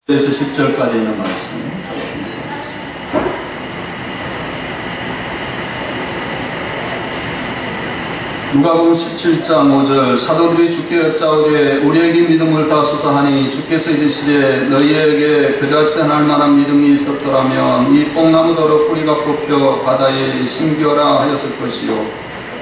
에서 10절까지 있는 말씀 보겠습니다. 누가복음 17장 5절 사도들이 주께 여짜오되 우리에게 믿음을 다 수사하니 주께서 이르시되 너희에게 그자시 할 만한 믿음이 있었더라면 이 뽕나무더러 뿌리가 뽑혀 바다에 심기어라 하였을 것이요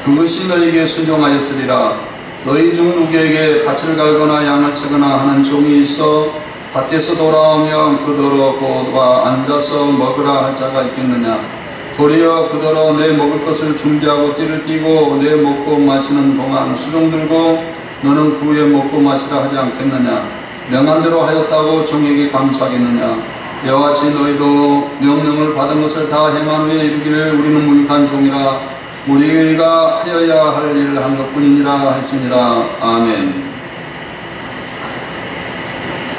그것이 너희에게 순종하였으리라. 너희 중 누구에게 밭을 갈거나 양을 치거나 하는 종이 있어 밭에서 돌아오면 그더러 곧 와 앉아서 먹으라 할 자가 있겠느냐. 도리어 그더러 내 먹을 것을 준비하고 띠를 띠고 내 먹고 마시는 동안 수종 들고 너는 그 후에 먹고 마시라 하지 않겠느냐. 명한 대로 하였다고 종에게 감사하겠느냐. 이와 같이 너희도 명령을 받은 것을 다 행한 후에 이르기를 우리는 무익한 종이라 우리가 하여야 할 일을 한 것뿐이니라 할지니라. 아멘.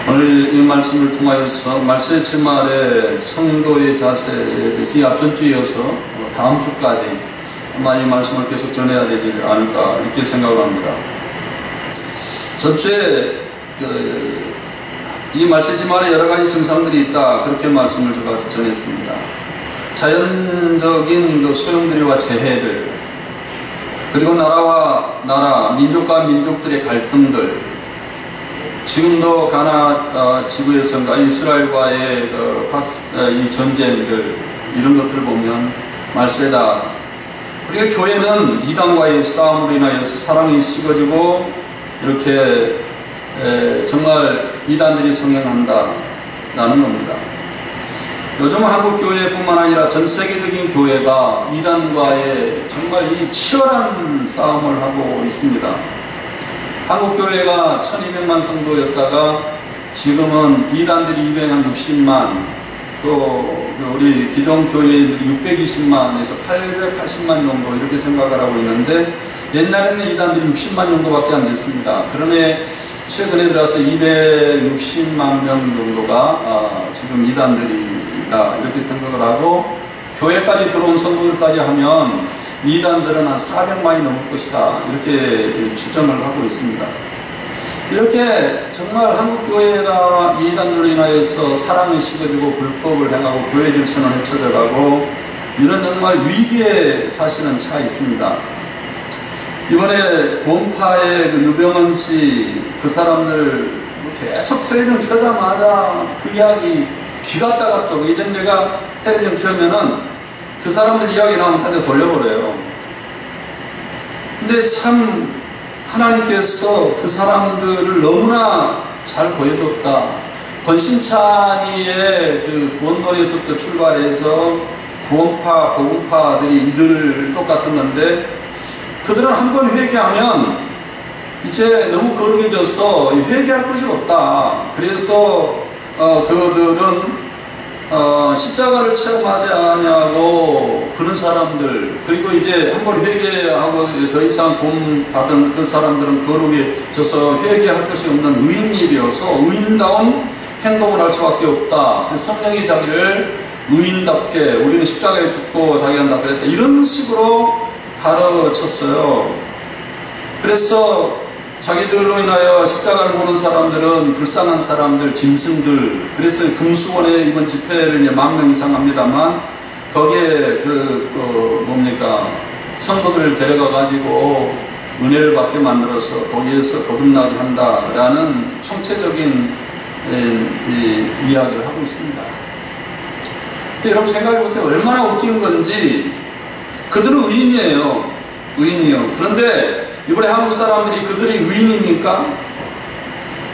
오늘 이 말씀을 통하여서 말세 주말의 성도의 자세에 대해서 이 앞전 주에 이어서 다음 주까지 아마 이 말씀을 계속 전해야 되지 않을까 이렇게 생각을 합니다. 전주에 이 말세 주말에 여러 가지 증상들이 있다 그렇게 말씀을 제가 전했습니다. 자연적인 그 소용돌이와 재해들, 그리고 나라와 나라, 민족과 민족들의 갈등들, 지금도 가나 지구에서인가 이스라엘과의 이 전쟁들, 이런 것들을 보면 말세다. 우리가 교회는 이단과의 싸움으로 인하여서 사랑이 식어지고 이렇게 정말 이단들이 성행한다 라는 겁니다. 요즘 한국 교회뿐만 아니라 전 세계적인 교회가 이단과의 정말 이 치열한 싸움을 하고 있습니다. 한국 교회가 1200만 성도였다가 지금은 이단들이 260만, 또 우리 기존 교회들이 620만에서 880만 정도 이렇게 생각을 하고 있는데 옛날에는 이단들이 60만 정도밖에 안 됐습니다. 그러네 최근에 들어서 260만 명 정도가 지금 이단들이다 이렇게 생각을 하고, 교회까지 들어온 성도들까지 하면 이단들은 한 400만이 넘을 것이다 이렇게 추정을 하고 있습니다. 이렇게 정말 한국교회가 이단으로 인하여서 사랑이 식어지고 불법을 행하고 교회 질서는 헤쳐져가고 이런 정말 위기에 사시는 차 있습니다. 이번에 구원파의 그 유병헌 씨 그 사람들 계속 텔레비전 켜자마자 그 이야기 귀가 따갑다고. 이전 내가 텔레비전 켜면은 그 사람들 이야기 나오면 다 돌려버려요. 근데 참 하나님께서 그 사람들을 너무나 잘 보여줬다. 권신찬이의 그 구원놀이에서부터 출발해서 구원파, 복음파들이 이들 똑같았는데 그들은 한 번 회개하면 이제 너무 거룩해져서 회개할 것이 없다. 그래서 그들은 십자가를 체험하지 않냐고 그런 사람들, 그리고 이제 한번 회개하고 더 이상 구원받은 그 사람들은 거룩해져서 회개할 것이 없는 의인이 되어서 의인다운 행동을 할 수밖에 없다. 그래서 성령이 자기를 의인답게 우리는 십자가에 죽고 자기는 다 그랬다 이런 식으로 가르쳤어요. 그래서 자기들로 인하여 십자가를 보는 사람들은 불쌍한 사람들, 짐승들. 그래서 금수원에 이번 집회를 10,000명 이상 합니다만 거기에 성도들을 데려가가지고 은혜를 받게 만들어서 거기에서 거듭나게 한다라는 총체적인 이야기를 하고 있습니다. 근데 여러분 생각해보세요. 얼마나 웃긴 건지. 그들은 의인이에요. 의인이요. 그런데 이번에 한국 사람들이 그들이 의인입니까?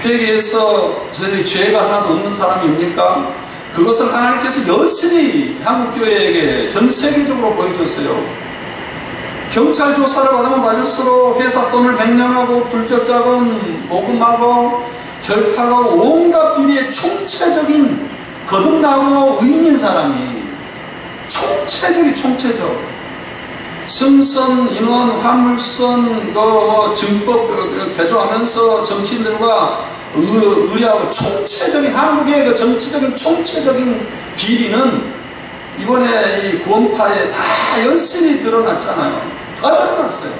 회개해서 저희들이 죄가 하나도 없는 사람입니까? 그것을 하나님께서 여실히 한국교회에게 전 세계적으로 보여줬어요. 경찰 조사를 받으면 받을수록 회사 돈을 횡령하고 불법 자금 모금하고 결탁하고 온갖 비리의 총체적인 거듭나고 의인인 사람이 총체적 승선, 인원, 화물선, 증법 개조하면서 정치인들과 의뢰하고 총체적인 한국의 그 정치적인 총체적인 비리는 이번에 이 구원파에 다 여실히 드러났잖아요. 다 드러났어요.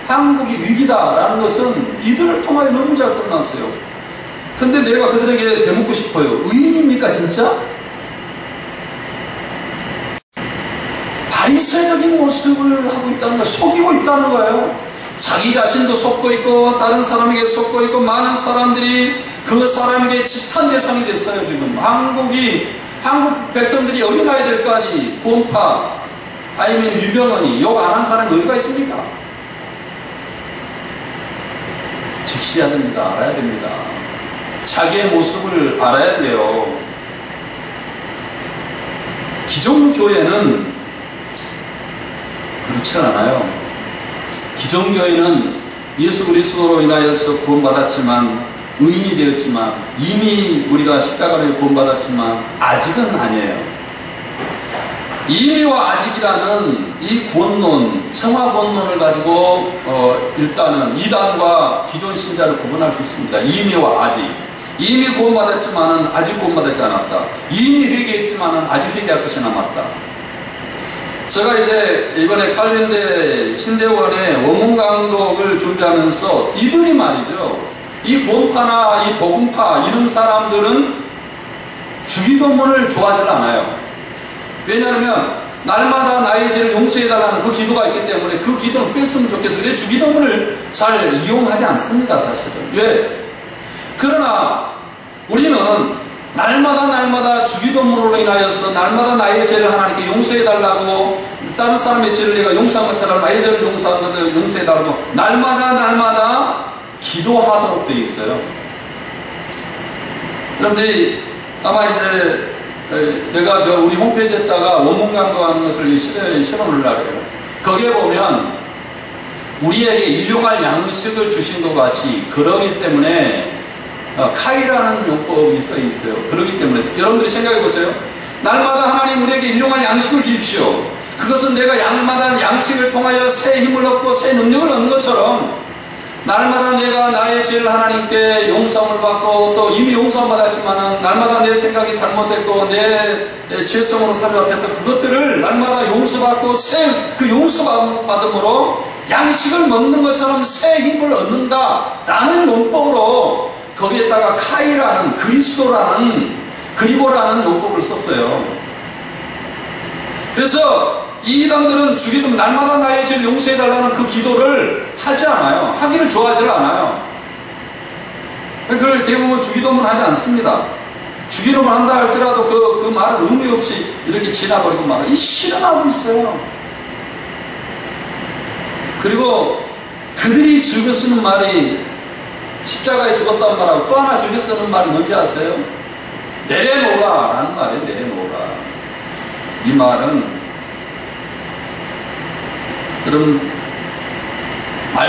한국이 위기다라는 것은 이들을 통하여 너무 잘 드러났어요. 근데 내가 그들에게 대묻고 싶어요. 의인입니까 진짜? 바리새적인 모습을 하고 있다는 거예요. 속이고 있다는 거예요. 자기 자신도 속고 있고 다른 사람에게 속고 있고 많은 사람들이 그 사람에게 지탄 대상이 됐어요. 지금 한국 백성들이 어린아이들까지 구원파 아니면 유병언이 욕 안 한 사람이 어디가 있습니까? 직시해야 됩니다. 알아야 됩니다. 자기의 모습을 알아야 돼요. 기존 교회는 그렇지 않아요. 기존 교회는 예수 그리스도로 인하여서 구원받았지만 의인이 되었지만 이미 우리가 십자가로 구원받았지만 아직은 아니에요. 이미와 아직이라는 이 구원론, 성화 구원론을 가지고 일단은 이단과 기존 신자를 구분할 수 있습니다. 이미와 아직. 이미 구원받았지만은 아직 구원받지 않았다. 이미 회개했지만은 아직 회개할 것이 남았다. 제가 이제 이번에 칼빈대 신대원의 원문 강독을 준비하면서 이들이 말이죠. 이 구원파나 이 복음파 이런 사람들은 주기도문을 좋아하지 않아요. 왜냐하면 날마다 나의 죄를 용서해달라는 그 기도가 있기 때문에 그 기도는 뺐으면 좋겠어요. 그래서 주기도문을 잘 이용하지 않습니다. 사실은. 왜? 그러나 우리는 날마다 주기도문으로 인하여서 날마다 나의 죄를 하나님께 용서해달라고 다른 사람의 죄를 내가 용서한 것처럼 나의 죄를 용서한 것을 용서해달라고 날마다 기도하도록 되어 있어요. 그런데 아마 이제 내가 우리 홈페이지에다가 원문 강도하는 것을 실어놓으려고 해요. 거기에 보면 우리에게 일용할 양식을 주신 것 같이 그러기 때문에 카이라는 용법이 있어요. 그렇기 때문에 여러분들이 생각해 보세요. 날마다 하나님 우리에게 일용할 양식을 주십시오. 그것은 내가 날마다 양식을 통하여 새 힘을 얻고 새 능력을 얻는 것처럼 날마다 내가 나의 죄를 하나님께 용서함을 받고 또 이미 용서함 받았지만은 날마다 내 생각이 잘못됐고 내 죄성으로 사로잡혔던 그것들을 날마다 용서받고 그 용서받음으로 양식을 먹는 것처럼 새 힘을 얻는다라는 용법으로 거기에다가 카이라는 그리보라는 용법을 썼어요. 그래서 이 이단들은 주기도문 날마다 나의 죄를 용서해달라는 그 기도를 하지 않아요. 하기를 좋아하지 않아요. 그걸 대부분 주기도문 하지 않습니다. 주기도문 한다 할지라도 그 말은 의미 없이 이렇게 지나버리고 말아요. 이 실현하고 있어요. 그리고 그들이 즐겨 쓰는 말이 십자가에 죽었다는 말하고 또 하나 즐겨 쓰는 말이 뭔지 아세요? 내려놓으라 라는 말이에요. 내려놓으라. 이 말은 그럼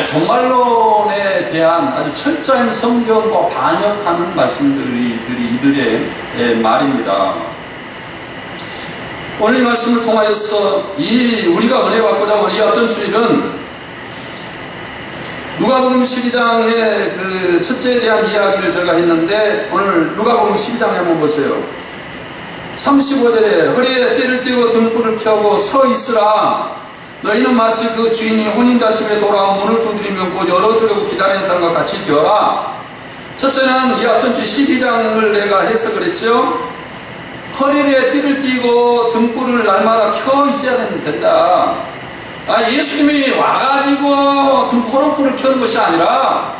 종말론에 대한 아주 철저한 성경과 반역하는 말씀들이 이들의 말입니다. 오늘 이 말씀을 통하여서 우리가 은혜 받고자 하는 이 어떤 주일은 누가복음 12장의 그 첫째에 대한 이야기를 제가 했는데 오늘 누가복음 12장에 한번 보세요. 35절에 허리에 띠를 띠고 등불을 펴고 서 있으라. 너희는 마치 그 주인이 혼인잔치에 돌아와 문을 두드리면 곧 열어주려고 기다리는 사람과 같이 되어라. 첫째는 이 앞전 주 12장을 내가 해석을 했죠. 허리에 띠를 띠고 등불을 날마다 켜 있어야 된다. 예수님이 와가지고 등코롱불을 켜는 것이 아니라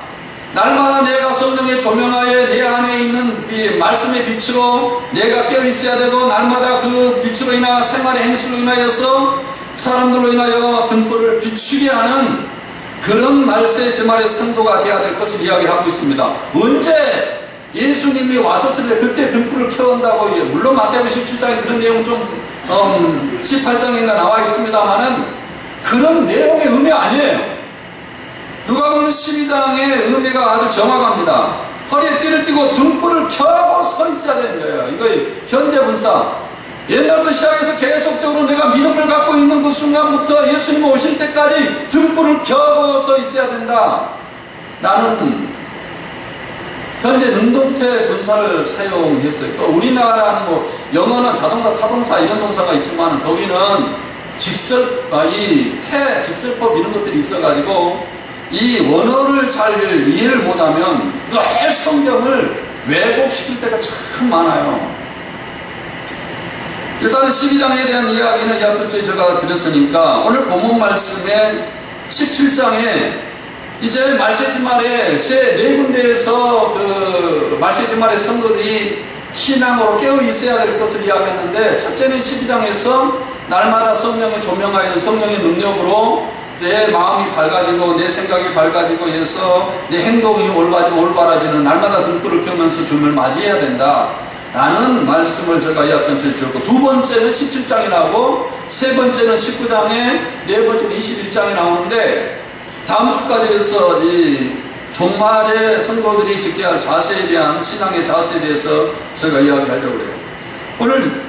날마다 내가 성령의 조명하에 내 안에 있는 이 말씀의 빛으로 내가 깨어 있어야 되고 날마다 그 빛으로 인하 생활의 행실로 인하여서 사람들로 인하여 등불을 비추게 하는 그런 말세의 제말의 성도가 되어야 될 것을 이야기하고 있습니다. 언제 예수님이 와서쓸 때 그때 등불을 켜온다고 물론 마태복음 17장에 그런 내용은 좀 18장인가 나와 있습니다만은 그런 내용의 의미가 아니에요. 누가복음 12장의 의미가 아주 정확합니다. 허리에 띠를 띠고 등불을 켜고 서 있어야 되는 거예요. 이거 현재 분사. 옛날부터 시작해서 계속적으로 내가 믿음을 갖고 있는 그 순간부터 예수님 오실 때까지 등불을 켜고 서 있어야 된다. 나는 현재 능동태 분사를 사용했어요. 또 우리나라는 영어는 자동사, 타동사 이런 동사가 있지만 거기는 직설법 이런 것들이 있어가지고 이 원어를 잘 이해를 못하면 늘 성경을 왜곡시킬 때가 참 많아요. 일단은 12장에 대한 이야기는 앞전에 제가 드렸으니까 오늘 본문 말씀에 17장에 이제 말세지말에 네 군데에서 그 말세지말의 성도들이 신앙으로 깨어 있어야 될 것을 이야기했는데, 첫째는 12장에서 날마다 성령의 조명하여 성령의 능력으로 내 마음이 밝아지고 내 생각이 밝아지고 해서 내 행동이 올바라지는 날마다 등불을 켜면서 주님을 맞이해야 된다 라는 말씀을 제가 이 앞전에 주었고, 두 번째는 17장에 나오고 세 번째는 19장에 네 번째는 21장에 나오는데, 다음 주까지 해서 이 종말의 성도들이 지켜야 할 자세에 대한 신앙의 자세에 대해서 제가 이야기하려고 해요. 오늘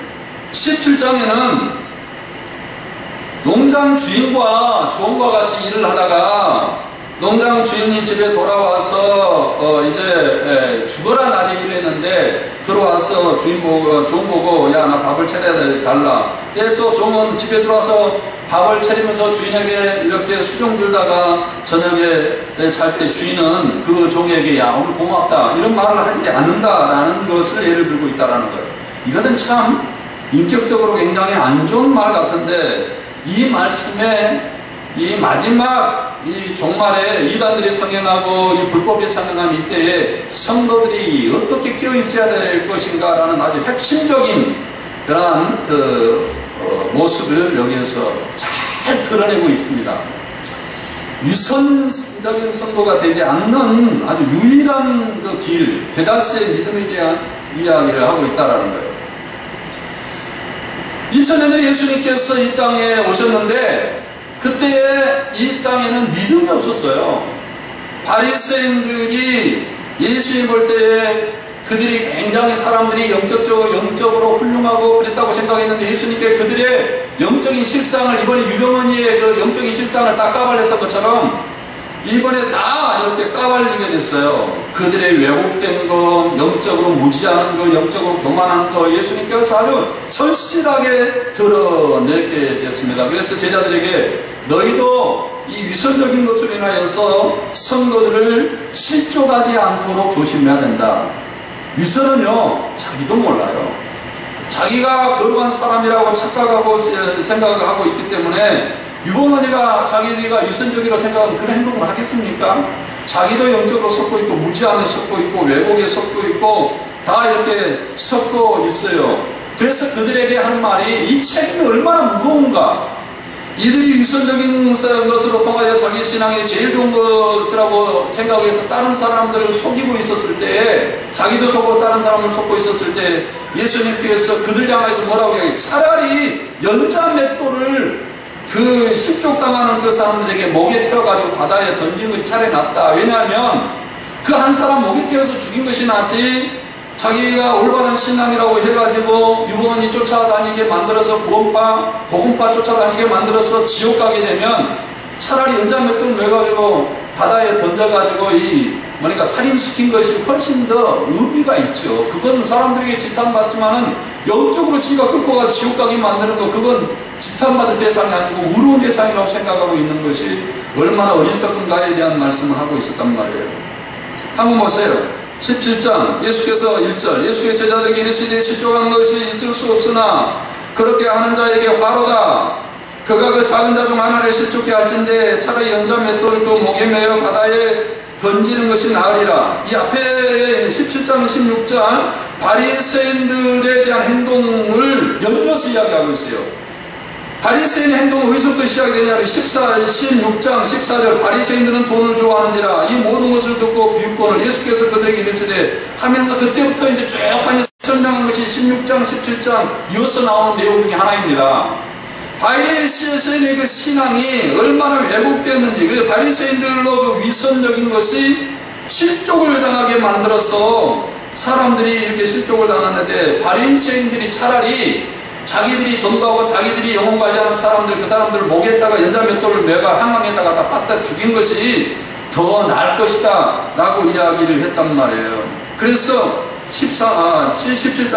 17장에는 농장 주인과 주원과 같이 일을 하다가 농장 주인이 집에 돌아와서 이제 죽어라 날이 이랬는데, 들어와서 종 보고 야 나 밥을 차려야 달라. 또 종은 집에 들어와서 밥을 차리면서 주인에게 이렇게 수종 들다가 저녁에 잘 때 주인은 그 종에게 야 오늘 고맙다 이런 말을 하지 않는다라는 것을 예를 들고 있다라는 거예요. 이것은 참 인격적으로 굉장히 안 좋은 말 같은데, 이 말씀에 이 마지막 이 종말에 이단들이 성행하고 이 불법이 성행한 이때에 성도들이 어떻게 깨어 있어야 될 것인가라는 아주 핵심적인 그러한 모습을 여기에서 잘 드러내고 있습니다. 위선적인 성도가 되지 않는 아주 유일한 그 길, 베다스의 믿음에 대한 이야기를 하고 있다는 거예요. 2000년 전에 예수님께서 이 땅에 오셨는데, 그때에 이 땅에는 믿음이 없었어요. 바리새인들이 예수님 볼 때에 그들이 굉장히 사람들이 영적으로 훌륭하고 그랬다고 생각했는데, 예수님께 그들의 영적인 실상을, 이번에 유병언니의 그 영적인 실상을 다 까발렸던 것처럼 이번에 다 이렇게 까발리게 됐어요. 그들의 왜곡된 거, 영적으로 무지하는 거, 영적으로 교만한 거, 예수님께서 아주 절실하게 드러내게 됐습니다. 그래서 제자들에게 너희도 이 위선적인 것으로 인하여서 성도들을 실족하지 않도록 조심해야 된다. 위선은요, 자기도 몰라요. 자기가 거룩한 사람이라고 착각하고 생각하고 있기 때문에, 유봉언니가 자기가 위선적이라고 생각하면 그런 행동을 하겠습니까? 자기도 영적으로 섞고 있고 무지함에 섞고 있고 왜곡에 섞고 있고 다 이렇게 섞고 있어요. 그래서 그들에게 하는 말이, 이 책임이 얼마나 무거운가. 이들이 위선적인 것으로 통하여 자기 신앙이 제일 좋은 것이라고 생각해서 다른 사람들을 속이고 있었을 때, 자기도 속고 다른 사람을 속고 있었을 때 예수님께서 그들 향해서 뭐라고 해요? 차라리 연자 맷돌을 그 실족당하는 그 사람들에게 목에 태워가지고 바다에 던지는 것이 차라리 낫다. 왜냐하면 그 한 사람 목에 태워서 죽인 것이 낫지, 자기가 올바른 신앙이라고 해가지고 유봉언니 쫓아다니게 만들어서 복음파 쫓아다니게 만들어서 지옥 가게 되면 차라리 연자 맷돌을 매가지고 바다에 던져가지고 그러니까 살인시킨 것이 훨씬 더 의미가 있죠. 그건 사람들에게 지탄받지만은 영적으로 지가 끌고 가서 지옥 가게 만드는 거, 그건 지탄받을 대상이 아니고 의로운 대상이라고 생각하고 있는 것이 얼마나 어리석은가에 대한 말씀을 하고 있었단 말이에요. 한번 보세요. 17장 예수께서 1절, 예수께서 제자들에게 이르시되 실족하는 것이 있을 수 없으나 그렇게 하는 자에게 화로다. 그가 그 작은 자 중 하나를 실족해 할진대 차라리 연자 맷돌을 그 목에 매어 바다에 던지는 것이 나으리라. 이 앞에 17장 16장 바리새인들에 대한 행동을 연이어서 이야기하고 있어요. 바리새인의 행동은 어디서부터 시작이 되냐면 16장 14절 바리새인들은 돈을 좋아하는지라 이 모든 것을 듣고 비웃거늘 예수께서 그들에게 이르시되 하면서 그때부터 이제 쭉 설명한 것이 16장 17장 이어서 나오는 내용 중에 하나입니다. 바리새인의 그 신앙이 얼마나 왜곡되었는지, 그래서 바리새인들로 그 위선적인 것이 실족을 당하게 만들어서 사람들이 이렇게 실족을 당하는데, 바리새인들이 차라리 자기들이 전도하고 자기들이 영혼 관리하는 사람들, 그 사람들 목에다가 연자 맷돌을 매가 한강에다가 다 빠따 죽인 것이 더 나을 것이다 라고 이야기를 했단 말이에요. 그래서 17장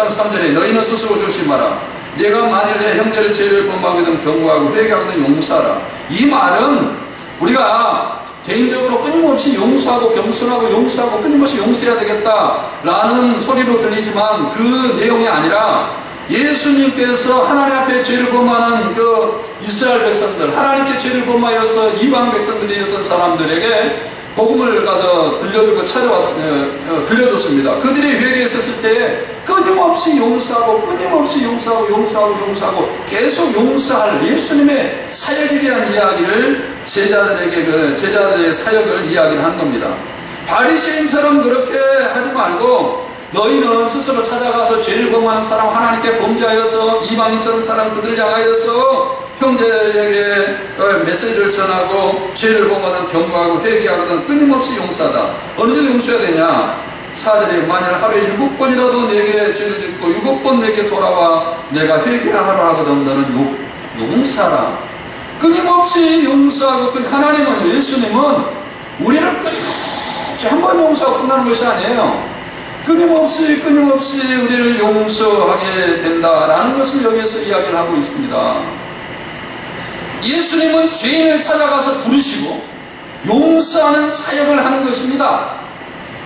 3절에 너희는 스스로 조심하라. 내가 만일 내 형제를 죄를 범하게 되면 경고하고 회개하거든 용서하라. 이 말은 우리가 개인적으로 끊임없이 용서하고 겸손하고 용서하고 끊임없이 용서해야 되겠다라는 소리로 들리지만 그 내용이 아니라 예수님께서 하나님 앞에 죄를 범하는 그 이스라엘 백성들, 하나님께 죄를 범하여서 이방 백성들이었던 사람들에게 복음을 가서 들려줬습니다. 그들이 회개했었을 때 끊임없이 용서하고 끊임없이 용서하고 계속 용서할 예수님의 사역에 대한 이야기를 제자들의 사역을 이야기를 한 겁니다. 바리새인처럼 그렇게 하지 말고 너희는 스스로 찾아가서 죄를 범하는 사람 하나님께 범죄하여서 이방인처럼 사람 그들을 향하여서 형제에게 메시지를 전하고 죄를 범하든 경고하고 회개하거든 끊임없이 용서하다. 어느 정도 용서해야 되냐? 4절에 만일 하루에 7번이라도 내게 죄를 짓고 7번 내게 돌아와 내가 회개하라 하거든 너는 용서하라. 끊임없이 용서하고 하나님은 예수님은 우리를 끊임없이 한 번 용서하고 끝나는 것이 아니에요. 끊임없이 우리를 용서하게 된다라는 것을 여기에서 이야기를 하고 있습니다. 예수님은 죄인을 찾아가서 부르시고 용서하는 사역을 하는 것입니다.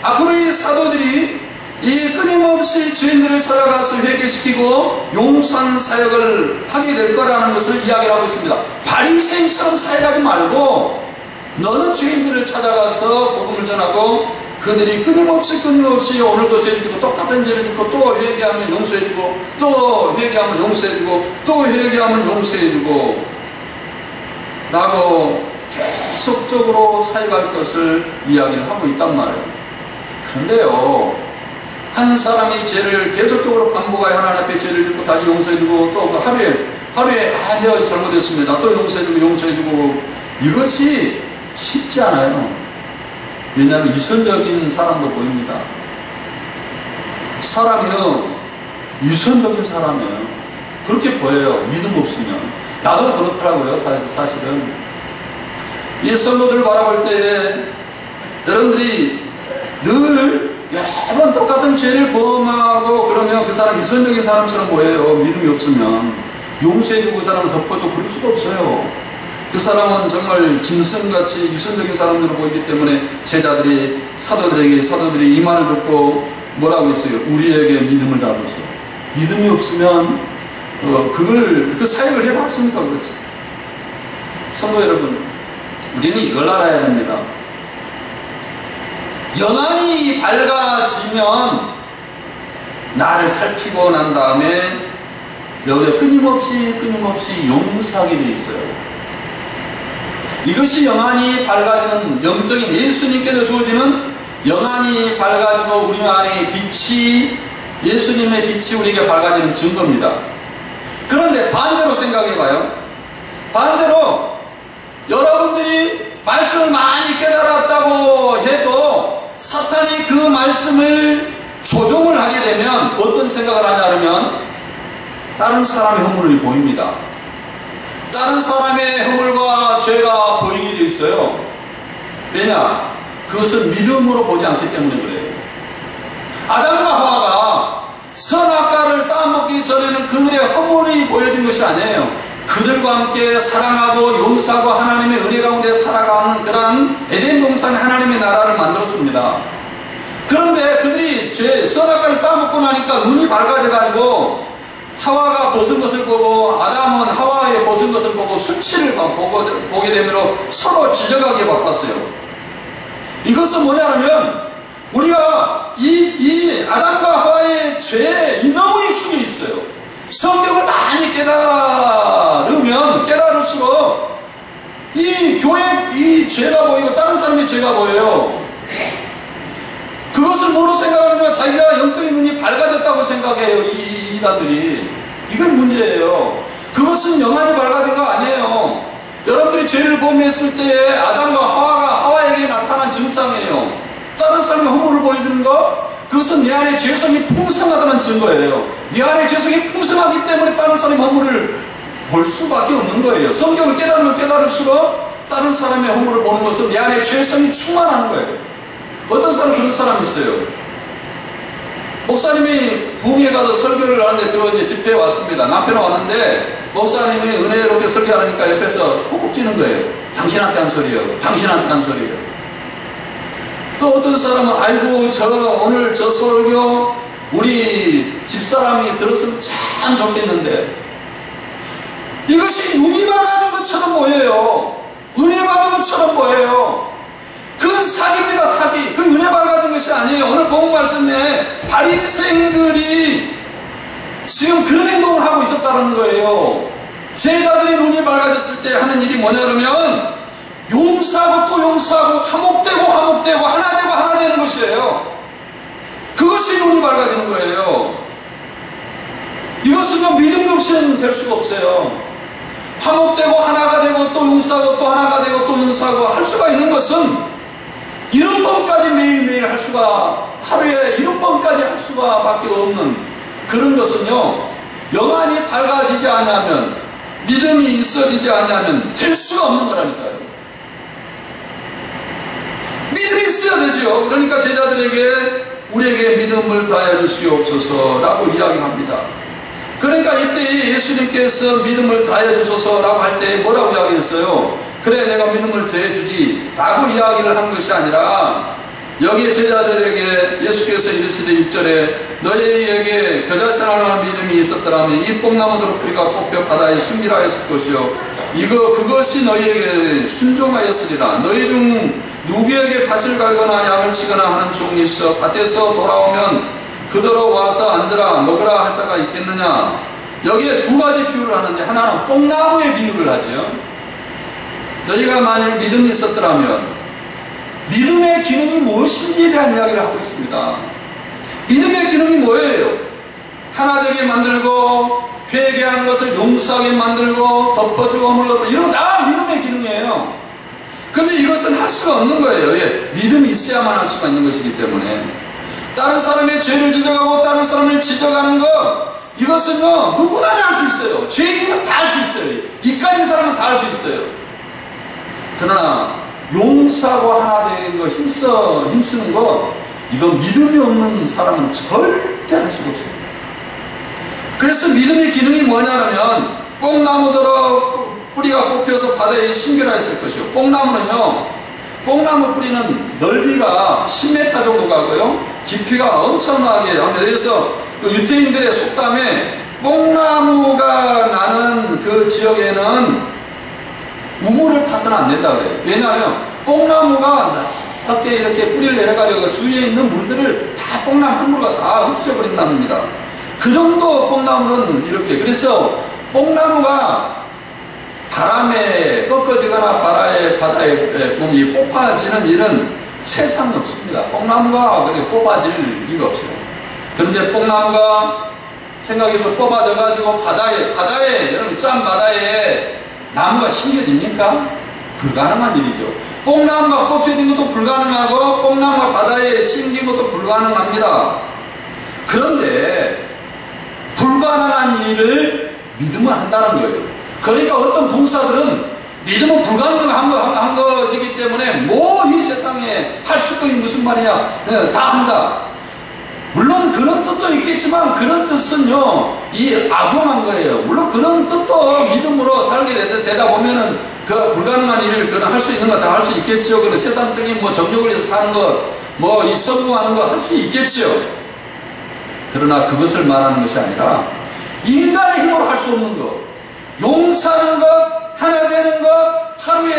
앞으로 이 사도들이 이 끊임없이 죄인들을 찾아가서 회개시키고 용서하는 사역을 하게 될 거라는 것을 이야기를 하고 있습니다. 바리새인처럼 사역하지 말고 너는 죄인들을 찾아가서 복음을 전하고 그들이 끊임없이 오늘도 죄를 짓고 똑같은 죄를 짓고 또 회개하면 용서해주고 또 회개하면 용서해주고 또 회개하면 용서해주고 라고 계속적으로 사역할 것을 이야기를 하고 있단 말이에요. 그런데요, 한 사람이 죄를 계속적으로 반복하여 하나님 앞에 죄를 짓고 다시 용서해주고 또 하루에 내가 잘못했습니다. 또 용서해주고 이것이 쉽지 않아요. 왜냐하면 유선적인 사람도 보입니다. 사람이요, 유선적인 사람이에요. 그렇게 보여요. 믿음 없으면. 나도 그렇더라고요. 사실은 이 성도들 바라볼 때에 여러분들이 늘 여러 번 똑같은 죄를 범하고 그러면 그 사람 유선적인 사람처럼 보여요. 믿음이 없으면. 용서해주고 그 사람을 덮어주고 그럴 수가 없어요. 그 사람은 정말 짐승같이 유선적인 사람으로 보이기 때문에 사도들이 이 말을 듣고 뭐라고 했어요? 우리에게 믿음을 다줘서. 믿음이 없으면 그 사역을 해봤습니까? 그렇죠? 성도 여러분, 우리는 이걸 알아야 됩니다. 영안이 밝아지면 나를 살피고 난 다음에 여기에 끊임없이 용서하게 돼 있어요. 이것이 영안이 밝아지는 영적인 예수님께서 주어지는 영안이 밝아지고 우리 안에 예수님의 빛이 우리에게 밝아지는 증거입니다. 그런데 반대로 생각해봐요. 반대로 여러분들이 말씀을 많이 깨달았다고 해도 사탄이 그 말씀을 조종을 하게 되면 어떤 생각을 하냐면 다른 사람의 허물이 보입니다. 다른 사람의 허물과 죄가 보이게 돼 있어요. 왜냐? 그것을 믿음으로 보지 않기 때문에 그래요. 아담과 하와가 선악과를 따먹기 전에는 그들의 허물이 보여진 것이 아니에요. 그들과 함께 사랑하고 용서하고 하나님의 은혜 가운데 살아가는 그러한 에덴 동산의 하나님의 나라를 만들었습니다. 그런데 그들이 선악과를 따먹고 나니까 눈이 밝아져가지고 하와가 벗은 것을 보고 아담은 하와의 벗은 것을 보고 수치를 보게 되므로 서로 지적하기에 바빴어요. 이것은 뭐냐면 우리가 이 아담과 하와의 죄에 너무 익숙해 있어요. 성경을 많이 깨달을수록 이 교회 이 죄가 보이고 다른 사람의 죄가 보여요. 그것을 뭐로 생각하느냐? 자기가 영적인 눈이 밝아졌다고 생각해요. 이 이단들이. 이건 문제예요. 그것은 영안이 밝아진 거 아니에요. 여러분들이 죄를 범했을 때에 아담과 하와가 하와에게 나타난 증상이에요. 다른 사람의 허물을 보여주는 거, 그것은 내 안에 죄성이 풍성하다는 증거예요. 내 안에 죄성이 풍성하기 때문에 다른 사람의 허물을 볼 수밖에 없는 거예요. 성경을 깨달으면 깨달을수록 다른 사람의 허물을 보는 것은 내 안에 죄성이 충만한 거예요. 어떤 사람 그런 사람이 있어요. 목사님이 부흥회 가서 설교를 하는데 그 이제 집회에 왔습니다. 남편은 왔는데 목사님이 은혜롭게 설교하니까 옆에서 콕콕 찌는 거예요. 당신한테 한 소리예요. 당신한테 한 소리예요. 또 어떤 사람은 아이고 오늘 저 설교 우리 집사람이 들었으면 참 좋겠는데, 이것이 눈이 밝아진 것처럼 보여요. 은혜 받은 것처럼 보여요. 그건 사기입니다. 사기. 그 은혜 밝아진 것이 아니에요. 오늘 본문 말씀에 바리새인들이 지금 그런 행동을 하고 있었다는 거예요. 제자들이 눈이 밝아졌을 때 하는 일이 뭐냐 그러면 용서하고 또 용서하고 화목되고 화목되고 하나 되고 하나 되는 것이에요. 그것이 눈이 밝아지는 거예요. 이것은 믿음 없이는 될 수가 없어요. 화목되고 하나가 되고 또 용서하고 또 하나가 되고 또 용서하고 할 수가 있는 것은 이런 번까지 매일매일 할 수가, 하루에 이런 번까지 할 수가 밖에 없는 그런 것은요, 영안이 밝아지지 않으면, 믿음이 있어지지 않으면 될 수가 없는 거라니까요. 믿음이 있어야 되죠. 그러니까 제자들에게 우리에게 믿음을 다해 주시옵소서라고 이야기합니다. 그러니까 이때 예수님께서 믿음을 다해 주소서라고 할 때 뭐라고 이야기했어요? 그래 내가 믿음을 더해 주지 라고 이야기를 한 것이 아니라, 여기에 제자들에게 예수께서 이르시되 6절에 너희에게 겨자씨라는 믿음이 있었더라면 이 뽕나무대로 뿌리가 뽑혀 바다에 심기라했을 것이요 그것이 너희에게 순종하였으리라. 너희 중 누구에게 밭을 갈거나 양을 치거나 하는 종이 있어 밭에서 돌아오면 그더러 와서 앉으라 먹으라 할 자가 있겠느냐. 여기에 두 가지 비유를 하는데, 하나는 뽕나무의 비유를 하죠. 너희가 만일 믿음이 있었더라면, 믿음의 기능이 무엇인지에 대한 이야기를 하고 있습니다. 믿음의 기능이 뭐예요? 하나 되게 만들고 회개한 것을 용서하게 만들고 덮어주고 물고 이런 거 다 믿음의 기능이에요. 근데 이것은 할 수가 없는 거예요. 왜? 믿음이 있어야만 할 수가 있는 것이기 때문에. 다른 사람의 죄를 지적하고 다른 사람을 지적하는 것, 이것은요 누구나 할 수 있어요. 죄인이면 다 할 수 있어요. 이까지 사람은 다 할 수 있어요. 그러나 용서하고 하나 되는 거 힘쓰는 거, 이건 믿음이 없는 사람은 절대 할 수가 없어요. 그래서 믿음의 기능이 뭐냐면, 뽕나무더러 뿌리가 뽑혀서 바다에 심겨라 했을 것이요. 뽕나무 뿌리는 넓이가 10m 정도 가고요, 깊이가 엄청나게 합니다. 그래서 그 유태인들의 속담에 뽕나무가 나는 그 지역에는 우물을 파서는 안 된다 그래요. 왜냐하면 뽕나무가 넓게 이렇게 뿌리를 내려가지고 주위에 있는 물들을 다 뽕나무 한 그루가 다 흡수해버린답니다. 그 정도 뽕나무는 이렇게. 그래서 뽕나무가 바람에 꺾어지거나 바다에 몸이 뽑아지는 일은 세상에 없습니다. 뽕나무가 그렇게 뽑아질 리가 없어요. 그런데 뽕나무가 생각해서 뽑아져가지고 바다에 여러분 짠 바다에 나무가 심겨집니까? 불가능한 일이죠. 뽕나무가 뽑혀진 것도 불가능하고 뽕나무가 바다에 심긴 것도 불가능합니다. 그런데 불가능한 일을 믿음을 한다는 거예요. 그러니까 어떤 봉사들은 믿음은 불가능한 것이기 때문에 뭐 이 세상에 할 수도 있는 무슨 말이야, 다 한다. 물론 그런 뜻도 있겠지만 그런 뜻은요 이 악용한 거예요. 물론 그런 뜻도 믿음으로 살게 되다 보면은 그 불가능한 일을 그런 할 수 있는 거 다 할 수 있겠죠. 그런 세상적인 뭐 정욕을 위해서 사는 거, 뭐 이 성공하는 거 할 수 있겠죠. 그러나 그것을 말하는 것이 아니라 인간의 힘으로 할 수 없는 것, 용서하는 것, 하나 되는 것, 하루에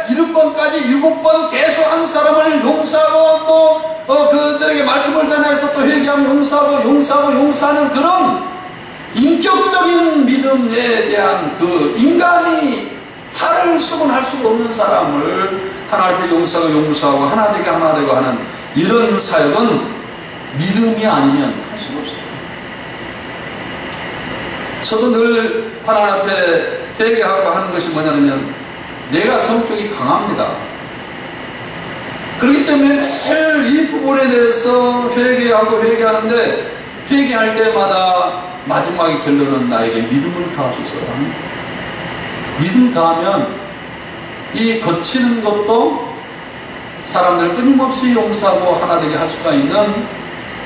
7번까지 7번 계속 한 사람을 용서하고 또 그들에게 말씀을 전해서 또 회개하고 용서하는 그런 인격적인 믿음에 대한 그 인간이 탈을 수건할 수가 없는 사람을 하나님께 용서하고 하나 되게 하는 이런 사역은 믿음이 아니면 할 수가 없어요. 저도 늘 하나님 앞에 회개하고 하는 것이 뭐냐면, 내가 성격이 강합니다. 그렇기 때문에 매일 이 부분에 대해서 회개하는데, 회개할 때마다 마지막의 결론은 나에게 믿음을 다하소서. 믿음 다하면 이 거치는 것도 사람들 끊임없이 용서하고 하나 되게 할 수가 있는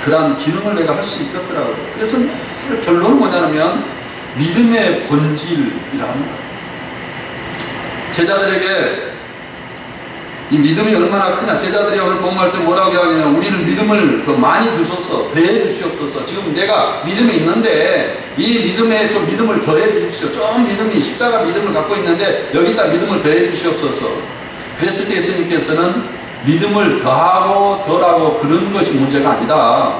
그러한 기능을 내가 할 수 있겠더라고요. 그래서 결론은 뭐냐면 믿음의 본질이라는 거예요. 제자들에게 이 믿음이 얼마나 크냐. 제자들이 오늘 본 말씀 뭐라고 이야기하냐면 우리는 믿음을 더 많이 주소서, 더해 주시옵소서. 지금 내가 믿음이 있는데 이 믿음에 좀 믿음을 더해 주십시오. 좀 믿음이 십자가 믿음을 갖고 있는데 여기다 믿음을 더해 주시옵소서. 그랬을 때 예수님께서는 믿음을 더하고 덜하고 그런 것이 문제가 아니다.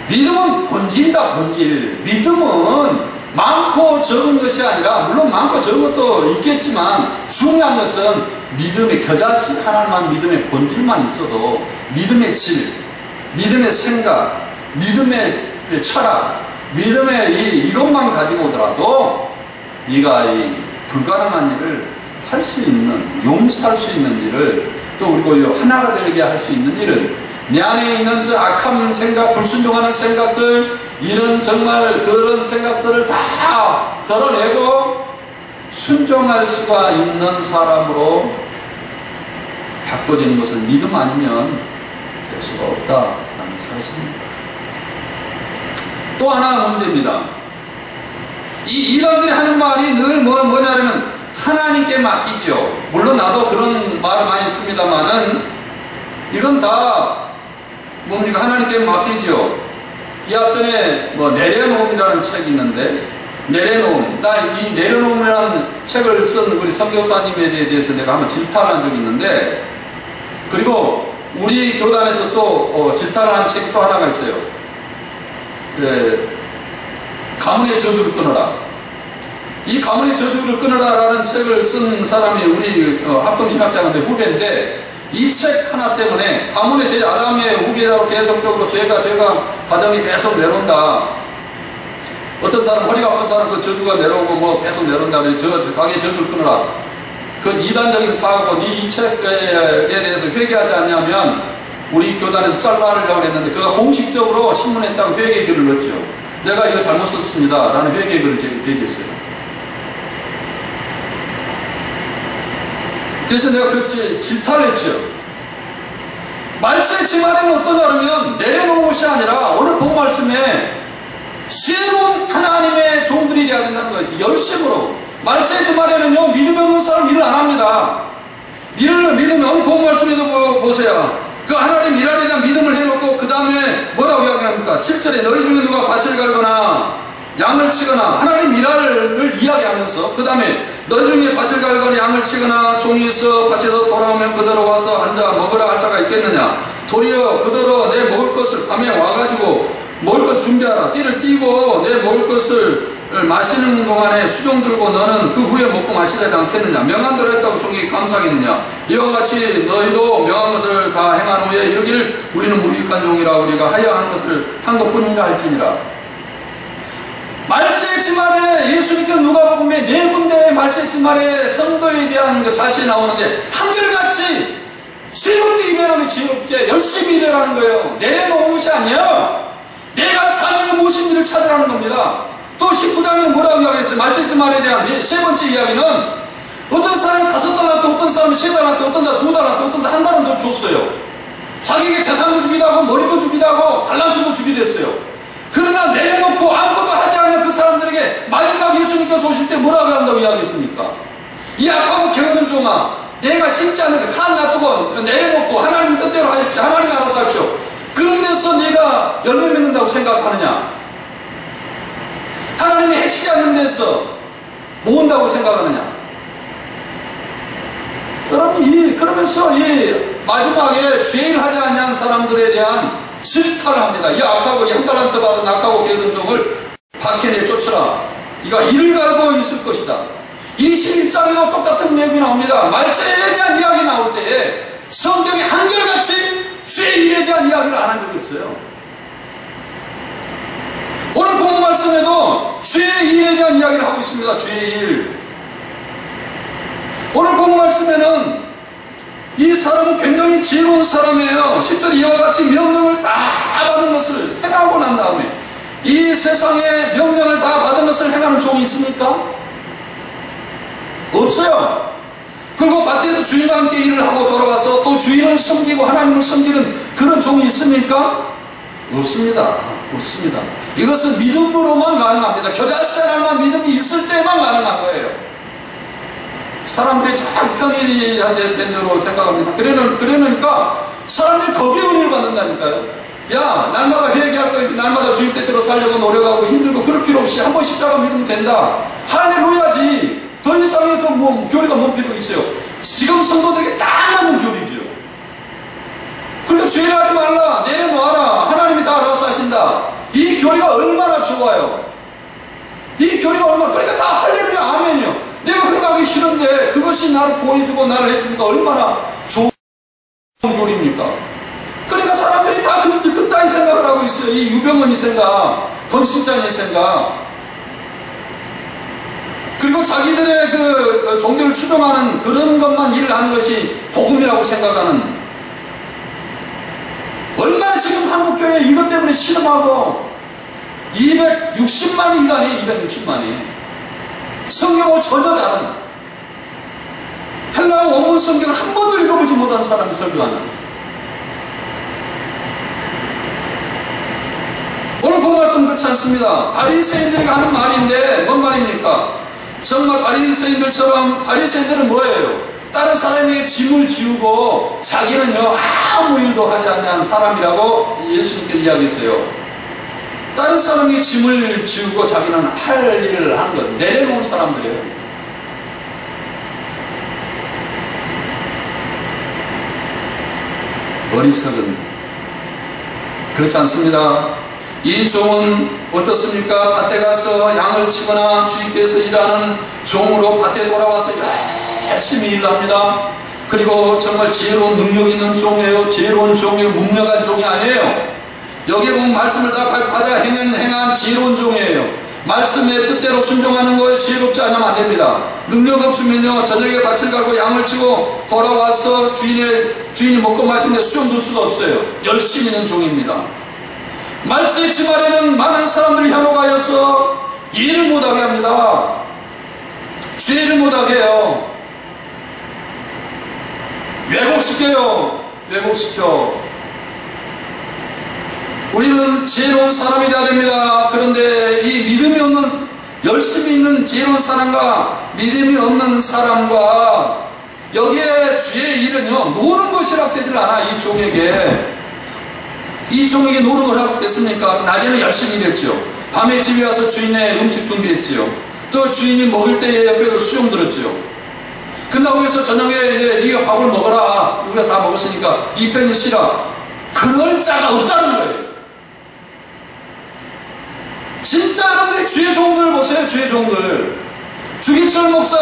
믿음은 본질이다. 본질. 믿음은 많고 적은 것이 아니라, 물론 많고 적은 것도 있겠지만 중요한 것은 믿음의 겨자씨 하나만, 믿음의 본질만 있어도 믿음의 질, 믿음의 생각, 믿음의 철학, 믿음의 이것만 가지고 오더라도 네가 이 불가능한 일을 할 수 있는, 용서할 수 있는 일을, 또 그리고 하나가 되게 할 수 있는 일을, 내 안에 있는 저 악한 생각, 불순종하는 생각들, 이런 정말 그런 생각들을 다 덜어내고 순종할 수가 있는 사람으로 바꿔지는 것을 믿음 아니면 될 수가 없다라는 사실입니다. 또 하나 문제입니다. 이 이단들이 하는 말이 늘 뭐냐면 하나님께 맡기지요. 물론 나도 그런 말을 많이 했습니다만은 이건 다 뭡니까? 하나님께 맡기지요. 이 앞전에 내려놓음이라는 책이 있는데, 내려놓음. 나 이 내려놓음이라는 책을 쓴 우리 선교사님에 대해서 내가 한번 질타를 한 적이 있는데, 그리고 우리 교단에서 또 질타를 한 책이 또 하나가 있어요. 가문의 저주를 끊어라. 이 가문의 저주를 끊어라라는 책을 쓴 사람이 우리 합동신학자인데 후배인데, 이 책 하나 때문에 가문의 제 아담의 후계자로 계속적으로 죄가 과정이 계속 내려온다. 어떤 사람, 허리가 아픈 사람 그 저주가 내려오고 계속 내려온다. 가게 저주를 끊어라. 그 이단적인 사고고 이 책에 대해서 회개하지 않냐면 우리 교단에서 잘라내려고 했는데 그가 공식적으로 신문에 딱 회개글을 넣었죠. 내가 이거 잘못 썼습니다. 라는 회개글을 제기했어요. 그래서 내가 그 질타를 했죠. 말세의 지말에는 어떠냐면 내려놓은 것이 아니라 오늘 본 말씀에 새로운 하나님의 종들이 되어야 된다는 거예요. 열심으로. 말세의 지말에는요, 믿음이 없는 사람 일을 안 합니다. 일을 믿으면 오늘 본 말씀에도 보세요. 그 하나님 일하에 대한 믿음을 해놓고 그 다음에 뭐라고 이야기합니까? 7절에 너희 중에 누가 밭을 갈거나 양을 치거나 하나님 일하를 이야기하면서 그 다음에 너희 중에 밭을 갈거나 양을 치거나 종이 있어 밭에서 돌아오면 그대로 와서 앉아 먹으라 할 자가 있겠느냐. 도리어 그대로 내 먹을 것을 밤에 와가지고 먹을 것 준비하라. 띠를 띠고 내 먹을 것을 마시는 동안에 수종 들고 너는 그 후에 먹고 마시지 않겠느냐. 명한 대로 했다고 종이 감사하겠느냐. 이와 같이 너희도 명한 것을 다 행한 후에 이르기를 우리는 무익한 종이라 우리가 하여 한 것을 한 것뿐이라 할지니라. 말세의 지말에 예수님께 누가복음에 네 군데의 말세의 지말에 성도에 대한 그 자세히 나오는데 한결같이 새롭게 일하는 지혜롭게 열심히 일하라는 거예요. 내려놓은 것이 아니에요. 내가 사명의 무엇인 일을 찾으라는 겁니다. 또 19장에는 뭐라고 이야기했어요? 말세의 지말에 대한 세 번째 이야기는 어떤 사람이 5달란트, 어떤 사람이 3달란트, 어떤 사람이 2달란트, 어떤 사람이 1달란트 줬어요. 자기에게 재산도 주기도 하고 머리도 주기도 하고 달란트도 주기도 했어요. 그러나 내려놓고 아무것도 하지 않은 그 사람들에게 마지막 예수님께서 오실 때 뭐라고 한다고 이야기했습니까? 이 악하고 게으른 종아, 내가 심지 않는데 칸 놔두고 내려놓고 하나님 뜻대로 하십시오. 하나님 알아서 하십시오. 그런 데서 네가 열매 맺는다고 생각하느냐? 하나님이 해치지 않는 데서 모은다고 생각하느냐? 여러분, 그러면서 이 마지막에 죄를 하지 않는 사람들에 대한 질타를 합니다. 이 악하고 이 한 달란트 받은 악하고 게으른 종을 밖에 내쫓으라. 이가 이를 갈고 있을 것이다. 21장에도 똑같은 내용이 나옵니다. 말세에 대한 이야기 나올 때에 성경이 한결같이 죄의 일에 대한 이야기를 안 한 적이 없어요. 오늘 본 말씀에도 죄의 일에 대한 이야기를 하고 있습니다. 죄의 일. 오늘 본 말씀에는 이 사람은 굉장히 지혜로운 사람이에요. 10절 이와 같이 명령을 다 받은 것을 행하고 난 다음에 이 세상에 명령을 다 받은 것을 행하는 종이 있습니까? 없어요. 그리고 밭에서 주인과 함께 일을 하고 돌아와서 또 주인을 섬기고 하나님을 섬기는 그런 종이 있습니까? 없습니다. 없습니다. 이것은 믿음으로만 가능합니다. 겨자씨알만 믿음이 있을 때만 가능한 거예요. 사람들이 참 편히 된 대로 생각합니다. 그러니까 사람들이 거기에 은혜를 받는다니까요. 야, 날마다 회개하고 날마다 주님 뜻대로 살려고 노력하고 힘들고 그럴 필요 없이 한 번 십자가 믿으면 된다. 할렐루야지. 더 이상의 교리가 뭔 필요 있어요. 지금 성도들에게 딱 맞는 교리죠. 그러니까 죄를 하지 말라, 내려놓아라, 하나님이 다 알아서 하신다. 이 교리가 얼마나 좋아요. 이 교리가 얼마나, 그러니까 다 할렐루야 아멘이요. 내가 그렇게 하기 싫은데 그것이 나를 보여주고 나를 해주니까 얼마나 좋은 교리입니까? 그러니까 사람들이 다 그따위 생각을 하고 있어요. 이 유병헌이 생각, 권신장의 생각. 그리고 자기들의 그 종교를 추종하는 그런 것만 일을 하는 것이 복음이라고 생각하는. 얼마나 지금 한국교회 이것 때문에 신음하고 260만이 일하네. 260만이 성경하고 전혀 다른 헬라어 원문 성경을 한 번도 읽어보지 못한 사람이 설교하는. 오늘 본 말씀 그렇지 않습니다. 바리새인들에게 하는 말인데 뭔 말입니까? 정말 바리새인들은 뭐예요? 다른 사람에게 짐을 지우고 자기는요 아무 일도 하지 않는 사람이라고 예수님께 이야기했어요. 다른 사람에게 짐을 지우고 자기는 할 일을 하는 것, 내려놓은 사람들이에요. 어리석은, 그렇지 않습니다. 이 종은 어떻습니까? 밭에 가서 양을 치거나 주인께서 일하는 종으로 밭에 돌아와서 열심히 일을 합니다. 그리고 정말 지혜로운 능력 있는 종이에요. 지혜로운 종이에요. 문명한 종이 아니에요. 여기에 보면 말씀을 다 받아 행한 지혜로운 종이에요. 말씀의 뜻대로 순종하는 거에 지혜롭지 않으면 안 됩니다. 능력 없으면요 저녁에 밭을 갈고 양을 치고 돌아와서 주인이 먹고 마시는데 수염 둘 수가 없어요. 열심히 있는 종입니다. 말세의 지말에는 많은 사람들이 현혹하여서 일을 못하게 합니다. 죄를 못하게 해요. 왜곡시켜요. 왜곡시켜. 우리는 지혜로운 사람이 돼야 됩니다. 그런데 이 믿음이 없는, 열심히 있는 지혜로운 사람과 믿음이 없는 사람과 여기에 주의 일은요 노는 것이라 되질 않아. 이 종에게 노는 걸 하고 됐습니까? 낮에는 열심히 일했죠. 밤에 집에 와서 주인의 음식 준비했지요. 또 주인이 먹을 때에 옆에서 수용 들었지요. 끝나고 해서 저녁에 이제 네가 밥을 먹어라. 우리가 다 먹었으니까 이 편이 싫어. 그럴 자가 없다는 거예요. 진짜 여러분들이 주의 종들을 보세요. 주의 종들. 주기철 목사,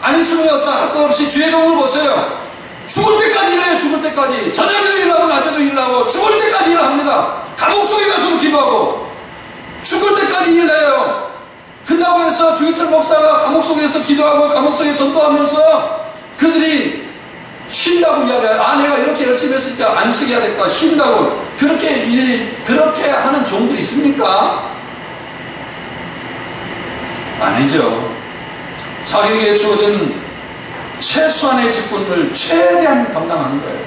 안희순 여사 할 것 없이 주의 종을 보세요. 죽을 때까지 일해요. 죽을 때까지. 저녁에도 일하고 낮에도 일하고 죽을 때까지 일합니다. 감옥 속에 가서도 기도하고 죽을 때까지 일해요. 끝나고 해서 주기철 목사가 감옥 속에서 기도하고 감옥 속에 전도하면서 그들이 쉰다고 이야기해요. 아, 내가 이렇게 열심히 했으니까 안식해야 될까? 쉰다고. 그렇게 하는 종들이 있습니까? 아니죠. 자기에게 주어진 최소한의 직분을 최대한 감당하는 거예요.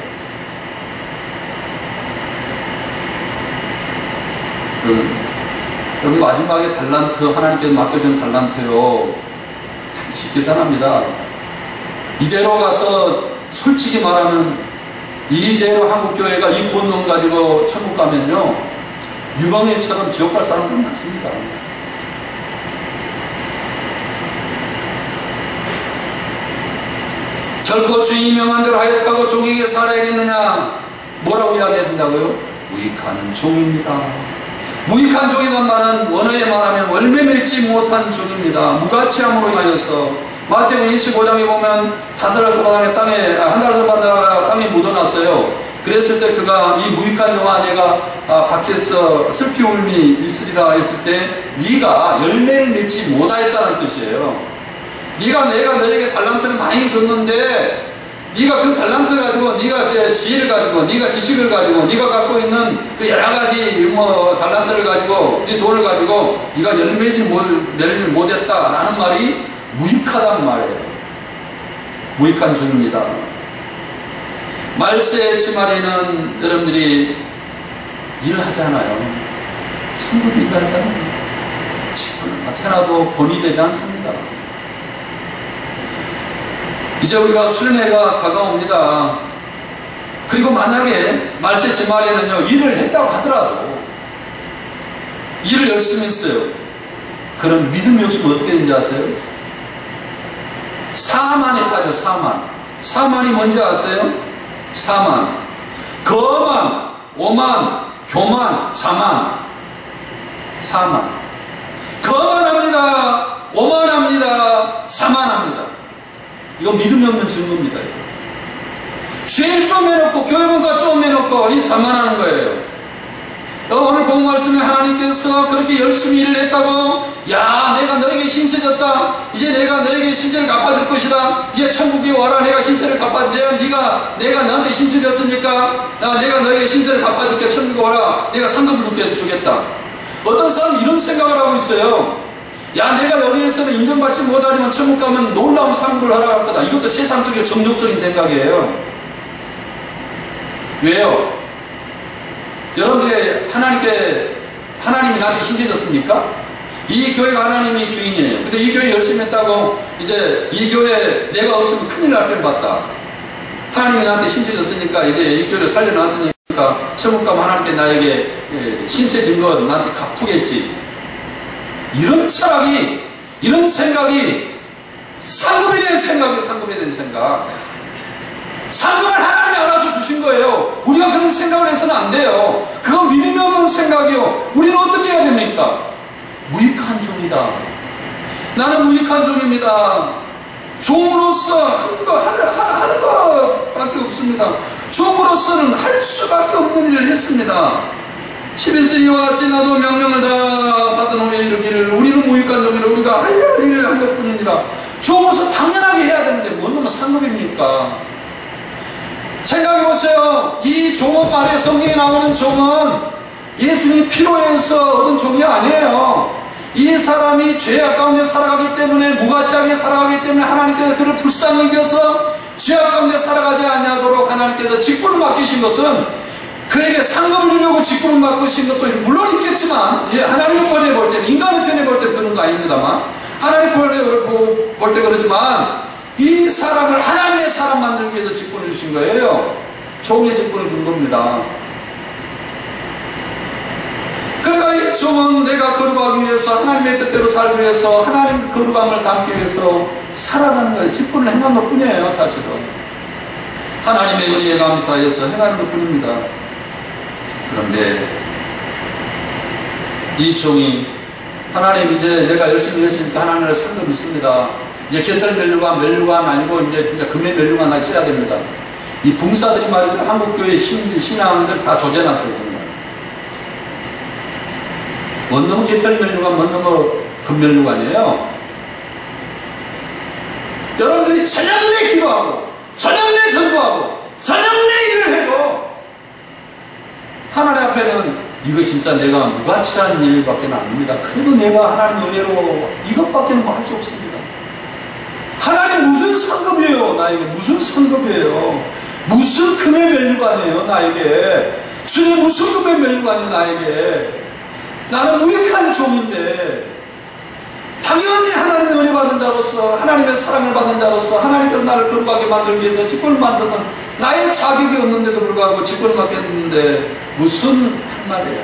여기 마지막에 달란트, 하나님께서 맡겨준 달란트요. 반드시 계산합니다. 이대로 가서 솔직히 말하면 이대로 한국교회가 이 본능 가지고 천국 가면요. 유방회처럼 지옥 갈 사람들 많습니다. 결코 주인이 명한 대로 하였다고 종에게 살아야겠느냐? 뭐라고 이야기해야 된다고요? 무익한 종입니다. 무익한 종이란 말은 원어에 말하면 열매 맺지 못한 종입니다. 무가치함으로 인하여서 마태복음 25장에 보면 한 달을 더 받아 땅에 묻어놨어요. 그랬을 때 그가 이 무익한 종아 내가 밖에서 슬피 울미 있으리라 했을 때 네가 열매를 맺지 못하였다는 뜻이에요. 내가 너에게 달란트를 많이 줬는데 네가 그 달란트를 가지고 네가 지혜를 가지고 네가 지식을 가지고 네가 갖고 있는 그 여러 가지 달란트를 가지고 네 돈을 가지고 네가 열매를 못했다라는 말이 무익하단 말이에요. 무익한 종입니다. 말세의 지말에는 여러분들이 일하잖아요. 성도도 일하잖아요. 직분을 맡아놔도 본이 되지 않습니다. 이제 우리가 수련회가 다가옵니다. 그리고 만약에 말세 지말에는요, 일을 했다고 하더라도 일을 열심히 했어요. 그럼 믿음이 없으면 어떻게 되는지 아세요? 사만에 빠져. 사만이 뭔지 아세요? 사만, 거만, 오만, 교만, 자만. 사만. 거만합니다. 오만합니다. 자만합니다. 이거 믿음이 없는 증거입니다. 죄를 좀 해놓고 교회봉사 좀 해놓고 이 자만하는 거예요. 오늘 본 말씀에 하나님께서 그렇게 열심히 일을 했다고, 야, 내가 너에게 신세졌다. 이제 내가 너에게 신세를 갚아줄 것이다. 이제 천국에 와라. 내가 신세를 내가 너한테 신세를 졌으니까 내가 너에게 신세를 갚아줄게. 천국에 와라. 내가 상급을 주겠다. 어떤 사람은 이런 생각을 하고 있어요. 야, 내가 여기에서는 인정받지 못하지만 천국 가면 놀라운 상급을 허락할 거다. 이것도 세상적인 정욕적인 생각이에요. 왜요? 여러분들이 하나님이 나한테 신세졌습니까? 이 교회가 하나님이 주인이에요. 근데 이 교회 열심히 했다고 이제 이 교회 내가 없으면 큰일 날 뻔 봤다. 하나님이 나한테 신세졌으니까 이제 이 교회를 살려놨으니까 천국 가면 하나님께 나에게 신세진 건 나한테 갚으겠지. 이런 철학이, 이런 생각이 상급에 대한 생각이에요. 상급에 대한 생각. 상급을 하나님이 알아서 주신 거예요. 우리가 그런 생각을 해서는 안 돼요. 그건 믿음이 없는 생각이요. 우리는 어떻게 해야 됩니까? 무익한 종이다. 나는 무익한 종입니다. 종으로서 하는 것밖에 없습니다. 종으로서는 할 수밖에 없는 일을 했습니다. 11절 이와 같이 나도 명령을 다 받은 후에 이르기를 우리는 무익한 종이라 우리가 할 일을 한 것뿐이니라. 종으로서 당연하게 해야 되는데 뭔 놈은 상급입니까? 생각해보세요. 이 종업 안에 성경에 나오는 종은 예수님이 피로 해서 얻은 종이 아니에요. 이 사람이 죄악 가운데 살아가기 때문에, 무가치하게 살아가기 때문에 하나님께서 그를 불쌍히 여겨서 죄악 가운데 살아가지 않도록 하나님께서 직분을 맡기신 것은, 그에게 상급을 주려고 직분을 맡기신 것도 물론 있겠지만, 하나님의 편에 볼 때, 인간의 편에 볼 때 그런 거 아닙니다만, 하나님의 편에 볼 때 그러지만, 이 사람을 하나님의 사람 만들기 위해서 직분을 주신 거예요. 종의 직분을 준 겁니다. 그러니까 이 종은 내가 거룩하기 위해서, 하나님의 뜻대로 살기 위해서, 하나님의 거룩함을 담기 위해서 살아가는 거예요. 직분을 행한 것 뿐이에요, 사실은. 하나님의 은혜에 감사해서 행하는 것 뿐입니다. 그런데 이 종이, 하나님 이제 내가 열심히 했으니까 하나님의 상급이 있습니다. 이제 곁을 멸류관 아니고 이제 금의 멸류관 나 써야 됩니다. 이 붕사들이 말이죠. 한국교회 신앙들 다 조져놨어요, 정말. 뭔 놈의 곁을 멸류관, 뭔 놈의 금멸류관이에요. 여러분들이 저녁내 기도하고, 저녁내 전도하고, 저녁내 일을 해도, 하나님 앞에는 이거 진짜 내가 무가치한 일밖에 안 합니다. 그래도 내가 하나님 은혜로 이것밖에는 할 수 없습니다. 하나님 무슨 상급이에요, 나에게? 무슨 상급이에요? 무슨 금의 멸류관이에요, 나에게? 주님 무슨 금의 멸류관이에요, 나에게? 나는 무익한 종인데, 당연히 하나님의 은혜 받은 자로서, 하나님의 사랑을 받은 자로서, 하나님께서 나를 거룩하게 만들기 위해서 직분을 만드는 나의 자격이 없는데도 불구하고 직분을 맡겼는데, 무슨 한 말이에요?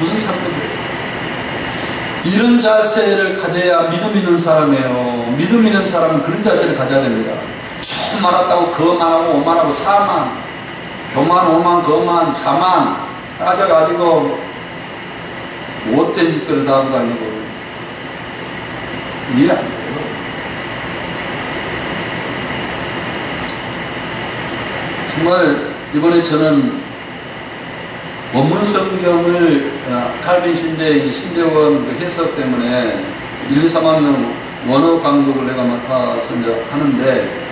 무슨 상급이에요? 이런 자세를 가져야 믿음 있는 사람이에요. 믿음 있는 사람은 그런 자세를 가져야 됩니다. 좀 많았다고 거만하고 오만하고 사만, 교만, 오만, 거만, 자만 따져가지고 못된 짓거리를 다 한 거 아니고 이해 안 돼요. 정말 이번에 저는 원문 성경을 칼빈 신대원 그 해석 때문에 1, 2, 3학년 원어 강독을 내가 맡아서 이제 하는데,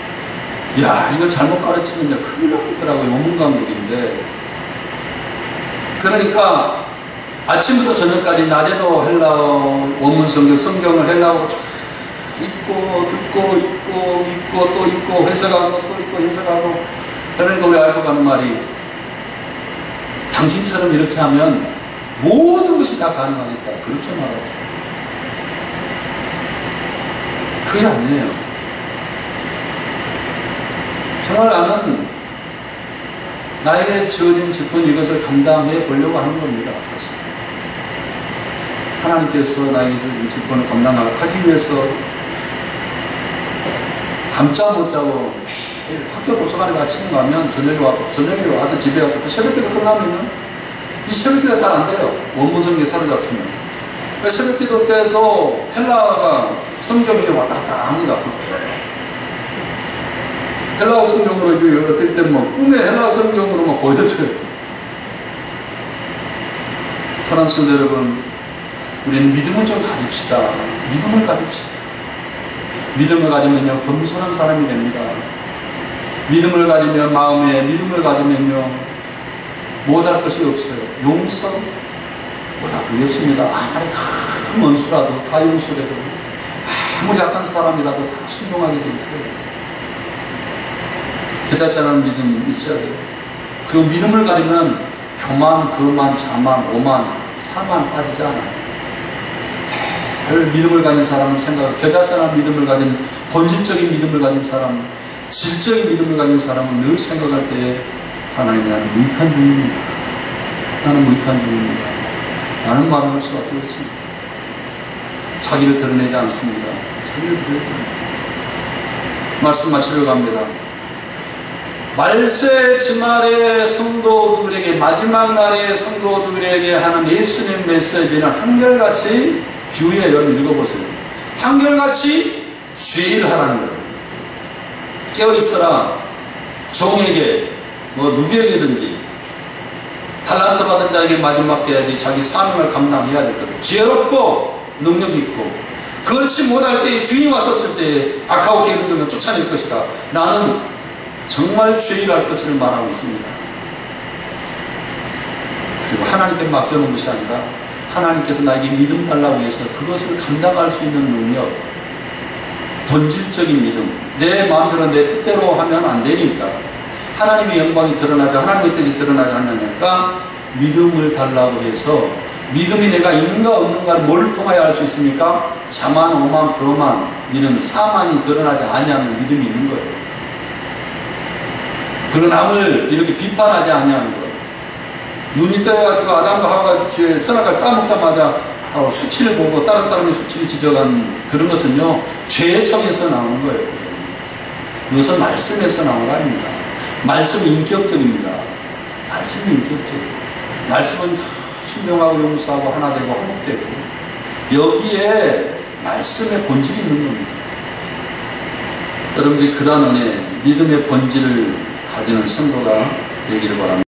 야, 이거 잘못 가르치면 이제 큰일 나겠더라고요. 원문 강독인데. 그러니까 아침부터 저녁까지 낮에도 헬라어 원문 성경을 헬라어로 쫙 읽고 듣고 읽고 또 읽고 해석하고 또 읽고 해석하고. 그러니까 우리 알고 가는 말이, 당신처럼 이렇게 하면 모든 것이 다 가능하겠다. 그렇게 말하고. 그게 아니에요. 정말 나는 나에게 주어진 직분 이것을 감당해 보려고 하는 겁니다. 사실. 하나님께서 나에게 주어진 직분을 감당하기 위해서 밤잠 못 자고 매일 학교 도서관에 아침에 가면 저녁에 와서 집에 와서 또 새벽기도 끝나면은 이 새벽기도가 잘 안 돼요. 원문성경에 사로잡히면. 새벽기도 때도 헬라가 성경이 왔다 갔다 합니다. 헬라어 성경으로 어떨 때 꿈에 헬라어 성경으로 보여줘요. 사랑하는 성도 여러분, 우리는 믿음을 좀 가집시다. 믿음을 가집시다. 믿음을 가지면요, 겸손한 사람이 됩니다. 믿음을 가지면, 마음에 믿음을 가지면요, 못할 것이 없어요. 용서? 못할 것이 없습니다. 아무리 큰 원수라도, 다 용서되고, 아무리 약한 사람이라도 다 순종하게 돼 있어요. 깨닫지 않은 믿음 있어야 돼요. 그리고 믿음을 가지면, 교만, 거만, 자만, 오만, 사만 빠지지 않아요. 믿음을 가진 사람은 겨자씨 않은 믿음을 가진, 본질적인 믿음을 가진 사람, 질적인 믿음을 가진 사람은 늘 생각할 때에 하나님, 나는 무익한 중입니다. 나는 무익한 중입니다. 나는 말할 수밖에 없습니다. 자기를 드러내지 않습니다. 자기를 드러내지 않습니다. 말씀 마치려고 합니다. 말세 지말의 성도들에게, 마지막 날의 성도들에게 하는 예수님 메시지는 한결같이 비유에 여러분 읽어보세요. 한결같이 주의를 하라는 거예요. 깨어있어라. 종에게, 누구에게든지 달란트 받은 자에게 마지막 때야지 자기 사명을 감당해야 될 것을 지혜롭고 능력 있고, 그렇지 못할 때에 주인이 왔었을 때에 악하고 게으른 자를 쫓아낼 것이다. 나는 정말 주의를 할 것을 말하고 있습니다. 그리고 하나님께 맡겨놓은 것이 아니라 하나님께서 나에게 믿음 달라고 해서 그것을 감당할 수 있는 능력, 본질적인 믿음, 내 마음대로 내 뜻대로 하면 안 되니까, 하나님의 영광이 드러나지, 하나님의 뜻이 드러나지 않으니까 믿음을 달라고 해서, 믿음이 내가 있는가 없는가를 뭘 통하여 알 수 있습니까? 자만, 오만, 거만, 이런 사만이 드러나지 아니하는 믿음이 있는 거예요. 그리고 남을 이렇게 비판하지 아니하는 거예요. 눈이 떠가지고 아담과 하와가 선악과를 따먹자마자 수치를 보고 다른 사람의 수치를 지적한 그런 것은요, 죄의 성에서 나오는 거예요. 이것은 말씀에서 나오는 거 아닙니다. 말씀은 인격적입니다. 말씀은 인격적이에요. 말씀은 순종하고 용서하고 하나 되고 화목되고, 여기에 말씀의 본질이 있는 겁니다. 여러분들이 그러한 은혜, 믿음의 본질을 가지는 성도가 되기를 바랍니다.